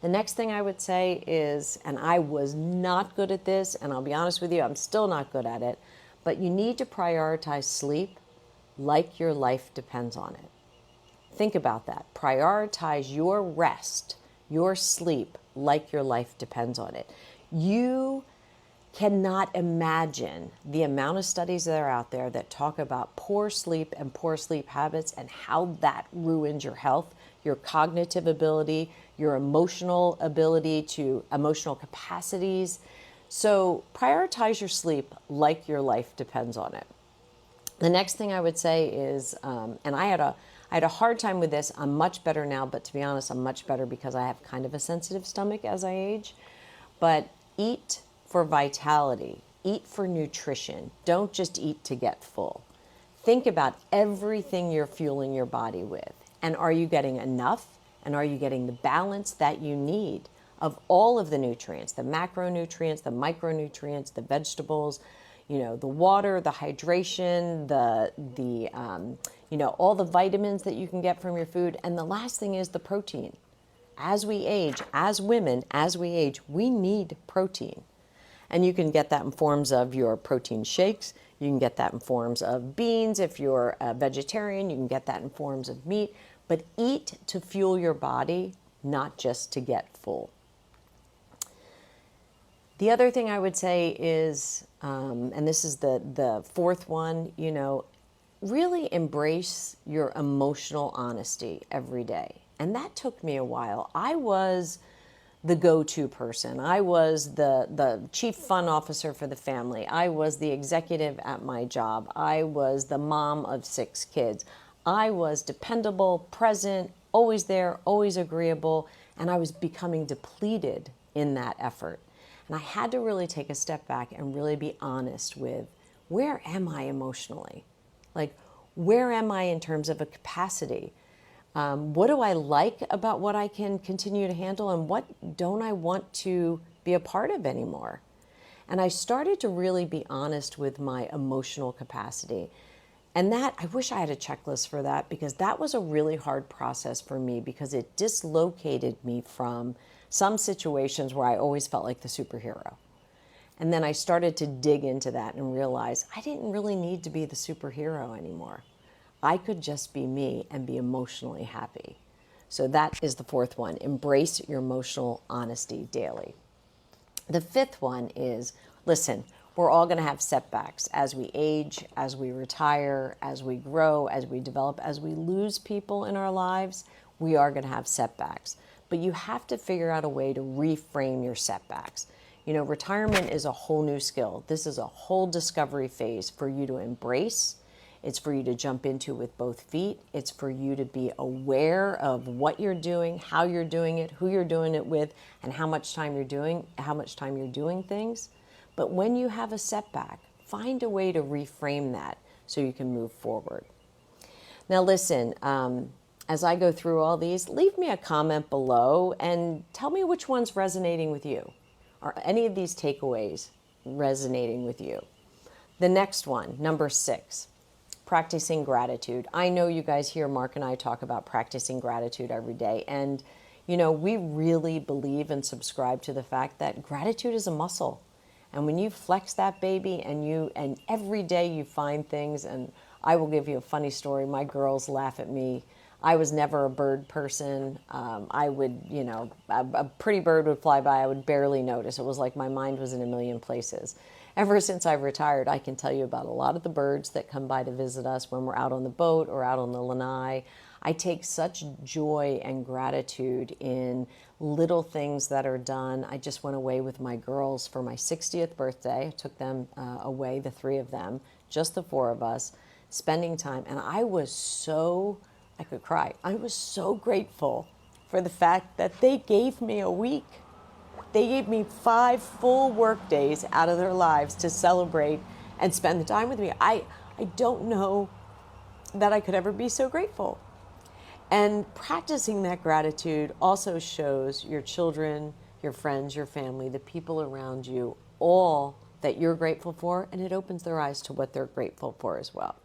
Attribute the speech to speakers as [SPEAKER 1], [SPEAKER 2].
[SPEAKER 1] The next thing I would say is, and I was not good at this, and I'll be honest with you, I'm still not good at it, but you need to prioritize sleep like your life depends on it. Think about that. Prioritize your rest, your sleep, like your life depends on it. You cannot imagine the amount of studies that are out there that talk about poor sleep and poor sleep habits and how that ruins your health, your cognitive ability, your emotional ability to emotional capacities. So prioritize your sleep like your life depends on it. The next thing I would say is, and I had a hard time with this. I'm much better now, but to be honest, I'm much better because I have kind of a sensitive stomach as I age. But eat for vitality, eat for nutrition. Don't just eat to get full. Think about everything you're fueling your body with. And are you getting enough? And are you getting the balance that you need of all of the nutrients, the macronutrients, the micronutrients, the vegetables, the water, the hydration, all the vitamins that you can get from your food. And the last thing is the protein. As we age, as women, as we age, we need protein. And you can get that in forms of your protein shakes. You can get that in forms of beans. If you're a vegetarian, you can get that in forms of meat. But eat to fuel your body, not just to get full. The other thing I would say is, and this is the fourth one, really embrace your emotional honesty every day. And that took me a while. I was the go-to person. I was the chief fun officer for the family. I was the executive at my job. I was the mom of 6 kids. I was dependable, present, always there, always agreeable, and I was becoming depleted in that effort. And I had to really take a step back and really be honest with, where am I emotionally? Like, where am I in terms of a capacity? What do I like about what I can continue to handle, and what don't I want to be a part of anymore? And I started to really be honest with my emotional capacity. And that, I wish I had a checklist for that, because that was a really hard process for me, because it dislocated me from some situations where I always felt like the superhero. And then I started to dig into that and realize I didn't really need to be the superhero anymore. I could just be me and be emotionally happy. So that is the fourth one. Embrace your emotional honesty daily. The fifth one is, listen, we're all going to have setbacks as we age, as we retire, as we grow, as we develop, as we lose people in our lives. We are going to have setbacks. But you have to figure out a way to reframe your setbacks. Retirement is a whole new skill. This is a whole discovery phase for you to embrace. It's for you to jump into with both feet. It's for you to be aware of what you're doing, how you're doing it, who you're doing it with, and how much time you're doing things. But when you have a setback, find a way to reframe that so you can move forward. Now listen, as I go through all these, leave me a comment below and tell me which one's resonating with you. Are any of these takeaways resonating with you? The next one, number 6. Practicing gratitude. I know you guys hear Mark and I talk about practicing gratitude every day. And, we really believe and subscribe to the fact that gratitude is a muscle. And when you flex that baby and every day you find things, and I will give you a funny story. My girls laugh at me. I was never a bird person. I would, a pretty bird would fly by. I would barely notice. It was like my mind was in a million places. Ever since I've retired, I can tell you about a lot of the birds that come by to visit us when we're out on the boat or out on the lanai. I take such joy and gratitude in little things that are done. I just went away with my girls for my 60th birthday. I took them away, the 3 of them, just the 4 of us, spending time. And I could cry. I was so grateful for the fact that they gave me a week. They gave me 5 full work days out of their lives to celebrate and spend the time with me. I don't know that I could ever be so grateful. And practicing that gratitude also shows your children, your friends, your family, the people around you, all that you're grateful for, and it opens their eyes to what they're grateful for as well.